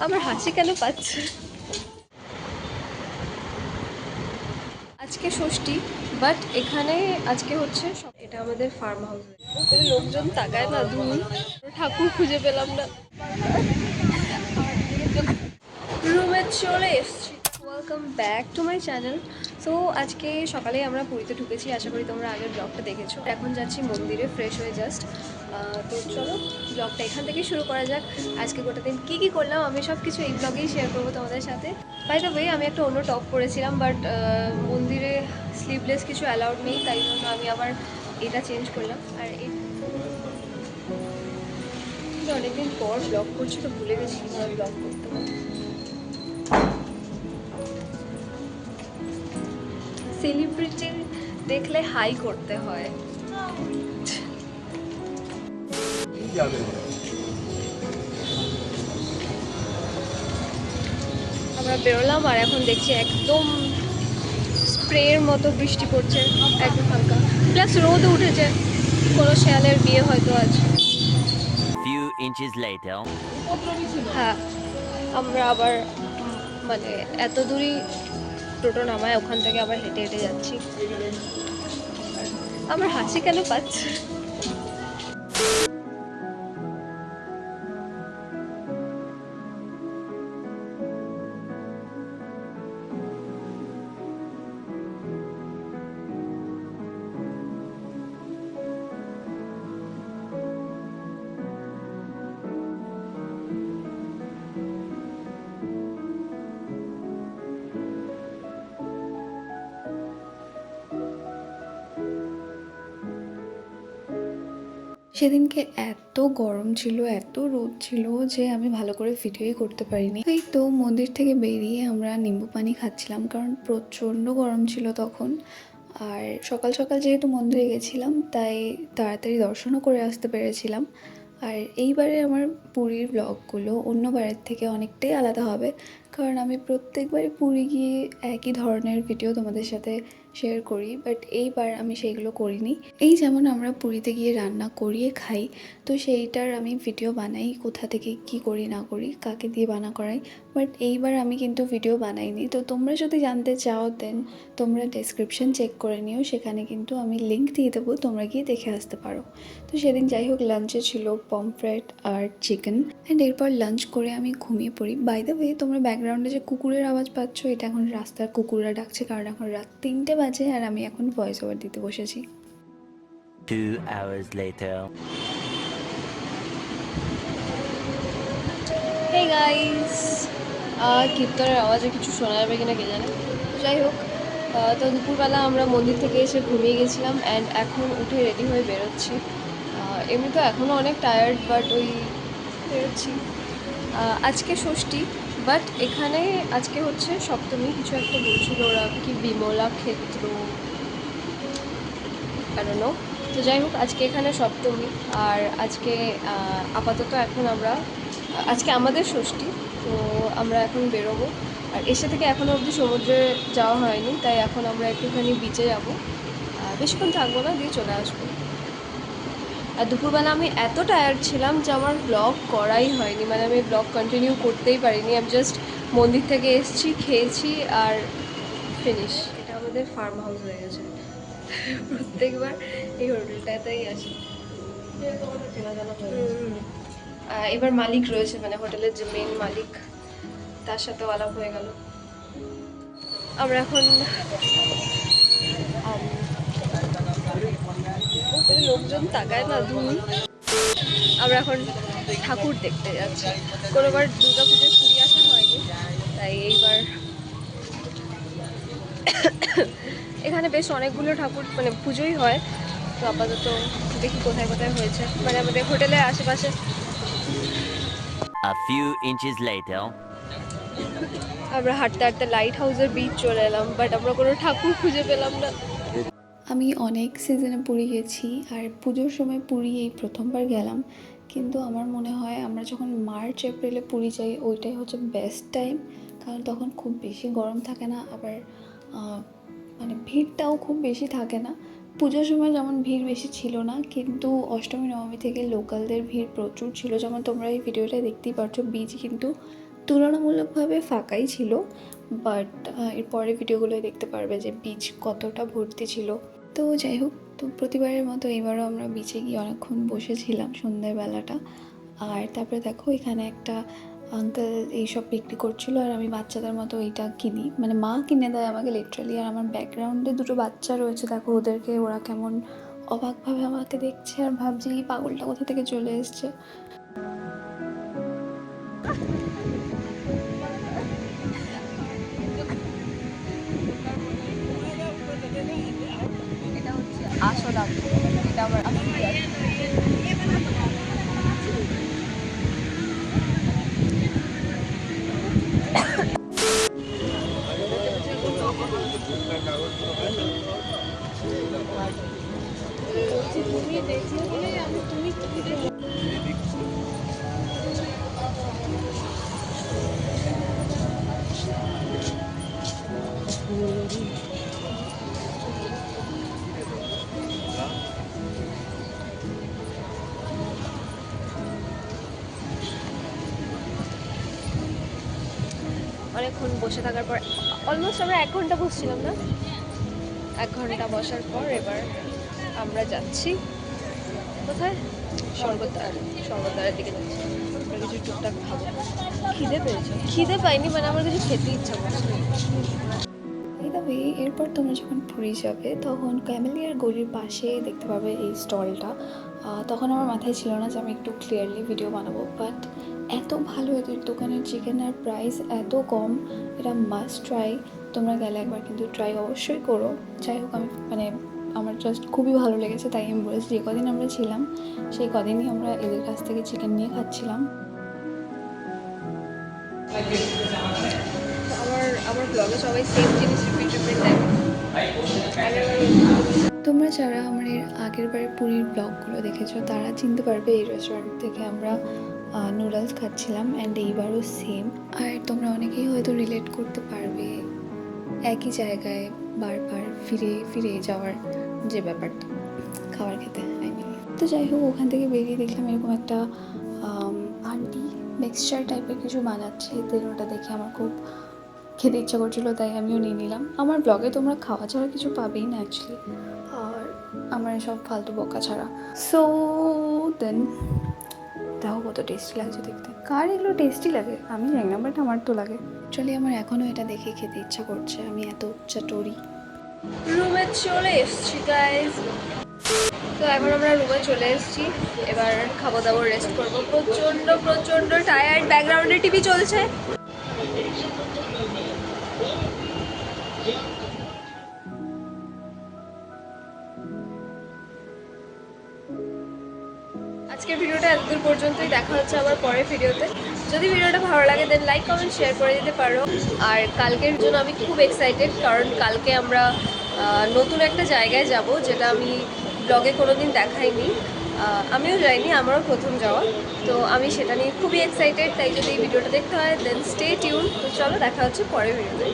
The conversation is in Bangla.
আমার হাসি কেন পাচ্ছে? আজকে ষষ্ঠী, বাট এখানে আজকে হচ্ছে এটা আমাদের ফার্ম হাউস। ওখানে লোকজন তাকায় না, দূর ঠাকুর খুঁজে পেলাম না, রুমে চলে এসছি। Welcome back to my channel. So আজকে সকালে আমরা পুরীতে ঢুকেছি, আশা করি তোমরা আগের ব্লগটা দেখেছো। এখন যাচ্ছি মন্দিরে ফ্রেশ হয়ে জাস্ট। তো চলো ব্লগটা এখান থেকে শুরু করা যাক। আজকে গোটা দিন কী কী করলাম আমি সব কিছু এই ব্লগেই শেয়ার করবো তোমাদের সাথে। বাই দ্য ওয়ে, আমি একটা অন্য টপ পরেছিলাম, বাট মন্দিরে স্লিভলেস কিছু অ্যালাউড নেই, তাই জন্য আমি আবার এটা চেঞ্জ করলাম। আর এই অনেকদিন পর ব্লগ করছি, তো ভুলে গেছি কীভাবে ব্লগ করতে হয়। সেলিব্রিটি দেখলে হাই করতে হয়। আমরা বেরোলাম আর এখন দেখছি একদম স্প্রের মতো বৃষ্টি পড়ছে, একদম হালকা, প্লাস রোদ উঠেছে। কোনো শেয়ালের বিয়ে হয়তো আজ। Few inches later. হ্যাঁ, আমরা আবার মানে এত দূরই টোটো নামায়, ওখান থেকে আবার হেঁটে হেঁটে যাচ্ছি। আমার হাসি কেন পাচ্ছে? সেদিনকে এত গরম ছিল, এত রোদ ছিল যে আমি ভালো করে ভিডিওই করতে পারিনি। এই তো মন্দির থেকে বেরিয়ে আমরা নিম্বু পানি খাচ্ছিলাম, কারণ প্রচণ্ড গরম ছিল তখন। আর সকাল সকাল যেহেতু মন্দিরে গেছিলাম, তাই তাড়াতাড়ি দর্শনও করে আসতে পেরেছিলাম। আর এইবারে আমার পুরীর ব্লগগুলো অন্যবারের থেকে অনেকটাই আলাদা হবে, কারণ আমি প্রত্যেকবারই পুরী গিয়ে একই ধরনের ভিডিও তোমাদের সাথে শেয়ার করি, বাট এইবার আমি সেইগুলো করিনি। এই যেমন আমরা পুরীতে গিয়ে রান্না করিয়ে খাই, তো সেইটার আমি ভিডিও বানাই, কোথা থেকে কি করি না করি, কাকে দিয়ে বানা করাই। বাট এইবার আমি কিন্তু ভিডিও বানাইনি। তো তোমরা যদি জানতে চাও দেন তোমরা ডেসক্রিপশন চেক করে নিও, সেখানে কিন্তু আমি লিঙ্ক দিয়ে দেবো, তোমরা গিয়ে দেখে আসতে পারো। তো সেদিন যাই হোক লাঞ্চে ছিল পমফ্রেট আর চিকেন, অ্যান্ড এরপর লাঞ্চ করে আমি ঘুমিয়ে পড়ি। বাই দ্য ওয়ে, তোমরা ব্যাকগ্রাউন্ডে যে কুকুরের আওয়াজ পাচ্ছ, এটা এখন রাস্তার কুকুররা ডাকছে, কারণ এখন রাত 3টে বাজে আর আমি এখন ভয়েস ওভার দিতে বসেছি। 2 hours later. হে গাইস, কীর্তনের আওয়াজে কিছু শোনা যাবে কিনা কে জানে। যাই হোক, তো দুপুরবেলা আমরা মন্দির থেকে এসে ঘুমিয়ে গেছিলাম, অ্যান্ড এখন উঠে রেডি হয়ে বেরোচ্ছি। এমনি তো এখনও অনেক টায়ার্ড, বাট ওই বেরোচ্ছি। আজকে ষষ্ঠী, বাট এখানে আজকে হচ্ছে সপ্তমী, কিছু একটা বলছিল ওরা, কি বিমলা ক্ষেত্র, I don't know। তো যাই হোক, আজকে এখানে সপ্তমী। আর আজকে আপাতত এখন আমরা আজকে আমাদের ষষ্ঠী, তো আমরা এখন বেরোবো। আর এসে থেকে এখনও অবধি সমুদ্রে যাওয়া হয়নি, তাই এখন আমরা একটুখানি বিচে যাব। বেশিক্ষণ থাকবো না, দিয়ে চলে আসবো। আর দুপুরবেলা আমি এত টায়ার্ড ছিলাম যে আমার ব্লগ করাই হয়নি, মানে আমি ব্লগ কন্টিনিউ করতেই পারিনি। আমি জাস্ট মন্দির থেকে এসেছি, খেয়েছি আর ফিনিশ। এটা আমাদের ফার্ম হাউস হয়ে গেছে। প্রত্যেকবার এই হোটেলটাতেই আসি। এবার মালিক রয়েছে, মানে হোটেলের যে মেন মালিক, তার সাথেও আলাপ হয়ে গেল। আমরা এখন লোকজন তাকায় না, দূর। আমরা এখন ঠাকুর দেখতে যাচ্ছি। কোনোবার দুর্গা পুজোয় পুরী আসা হয়নি, তাই এইবার এখানে বেশ অনেকগুলো ঠাকুর মানে পুজোই হয়। তো আপাতত দেখি কোথায় কোথায় হয়েছে, মানে আমাদের হোটেলের আশেপাশে। A few inches later. আমরা হাঁটতে হাঁটতে লাইট হাউসের বিচ চলে এলাম, বাট আমরা কোনো ঠাকুর খুঁজে পেলাম না। আমি অনেক সিজনে পুরী গেছি, আর পুজোর সময় পুরী এই প্রথমবার গেলাম। কিন্তু আমার মনে হয় আমরা যখন মার্চ এপ্রিলে পুরী যাই, ওইটাই হচ্ছে বেস্ট টাইম, কারণ তখন খুব বেশি গরম থাকে না, আবার মানে ভিড়টাও খুব বেশি থাকে না। পুজোর সময় যেমন ভিড় বেশি ছিল না, কিন্তু অষ্টমী নবমী থেকে লোকালদের ভিড় প্রচুর ছিল, যেমন তোমরা এই ভিডিওটা দেখতেই পাচ্ছ, বিচ কিন্তু তুলনামূলকভাবে ফাঁকাই ছিল, বাট এর পরের ভিডিওগুলোয় দেখতে পারবে যে বিচ কতটা ভর্তি ছিল। তো যাই হোক, তো প্রতিবারের মতো এবারও আমরা বিচে গিয়ে অনেকক্ষণ বসেছিলাম সন্ধ্যাবেলাটা। আর তারপরে দেখো এখানে একটা আঙ্কেল এইসব বিক্রি করছিল, আর আমি বাচ্চাদের মতো এইটা কিনি, মানে মা কিনে দেয় আমাকে লিটারালি। আর আমার ব্যাকগ্রাউন্ডে দুটো বাচ্চা রয়েছে, দেখো ওদেরকে, ওরা কেমন অবাকভাবে আমাকে দেখছে আর ভাবছে এই পাগলটা কোথা থেকে চলে এসছে। এটা হচ্ছে আসল আঙ্গুর, এটা আমার আসল আছে। অনেকক্ষণ বসে থাকার পর, অলমোস্ট আমরা 1 ঘন্টা বসছিলাম না, 1 ঘন্টা বসার পর এবার আমরা যাচ্ছি কোথায়, শরবতদারের দিকে যাচ্ছি। আমরা কিছু টুকটাক খাবো। খিদে পেয়েছে? খিদে পাইনি, মানে আমার কিছু খেতে ইচ্ছা করছে। তবে এরপর তোমরা যখন পুরী যাবে তখন ক্যামেলিয়ার গলির পাশে দেখতে পাবে এই স্টলটা। তখন আমার মাথায় ছিল না যে আমি একটু ক্লিয়ারলি ভিডিও বানাবো, বাট এত ভালো এদের দোকানের চিকেনের প্রাইস এত কম, এটা মাস্ট ট্রাই। তোমরা গেলে একবার কিন্তু ট্রাই অবশ্যই করো। যাই হোক, আমি মানে আমার জাস্ট খুবই ভালো লেগেছে, তাই আমি বলেছি যে কদিন আমরা ছিলাম সেই কদিনই আমরা এদের কাছ থেকে চিকেন নিয়ে খাচ্ছিলাম। আমার ব্লগে সবাই সেম জিনিস রিপিট দেয়। তোমরা যারা আমার এর আগের বারে পুরীর ব্লগগুলো দেখেছো তারা চিনতে পারবে এই রেস্টুরেন্ট থেকে আমরা নুডলস খাচ্ছিলাম, অ্যান্ড এইবারও সেম। আর তোমরা অনেকেই হয়তো রিলেট করতে পারবে একই জায়গায় বারবার ফিরে ফিরে যাওয়ার যে ব্যাপারটা খাবার খেতে, আই মিন। তো যাই হোক, ওখান থেকে বেরিয়ে দেখলাম এরকম একটা আন্টি মিক্সচার টাইপের কিছু বানাচ্ছে, দেন ওটা দেখে আমার খুব খেতে ইচ্ছা করছিলো, তাই আমিও নিয়ে নিলাম। আমার ব্লগে তোমরা খাওয়া ছাড়া কিছু পাবেই না অ্যাকচুয়ালি, আর আমার সব ফালতু বকা ছাড়া। সো দেন দেখো কত টেস্টি লাগছে দেখতে। কার এগুলো টেস্টি লাগে আমি জানি না, বাট আমার তো লাগে। অ্যাকচুয়ালি আমার এখনও এটা দেখে খেতে ইচ্ছা করছে, আমি এত চাটরি। রুমে চলে এসেছি গাইজ। তো এখন আমরা রুমে চলে এসেছি, এবার খাবো দাবো, রেস্ট করবো। প্রচণ্ড প্রচণ্ড টায়ার্ড, ব্যাকগ্রাউন্ডে টিভি চলছে। আজকের ভিডিওটা এতদূর পর্যন্তই, দেখা হচ্ছে আবার পরের ভিডিওতে। যদি ভিডিওটা ভালো লাগে দেন লাইক কমেন্ট শেয়ার করে দিতে পারো। আর কালকের জন্য আমি খুব এক্সাইটেড, কারণ কালকে আমরা নতুন একটা জায়গায় যাব, যেটা আমি ব্লগে কোনোদিন দেখাইনি, আমিও যাইনি, আমারও প্রথম যাওয়া। তো আমি সেটা নিয়ে খুবই এক্সাইটেড, তাই যদি এই ভিডিওটা দেখতে হয় দেন স্টে টিউন। তো চলো দেখা হচ্ছে পরের ভিডিওতে।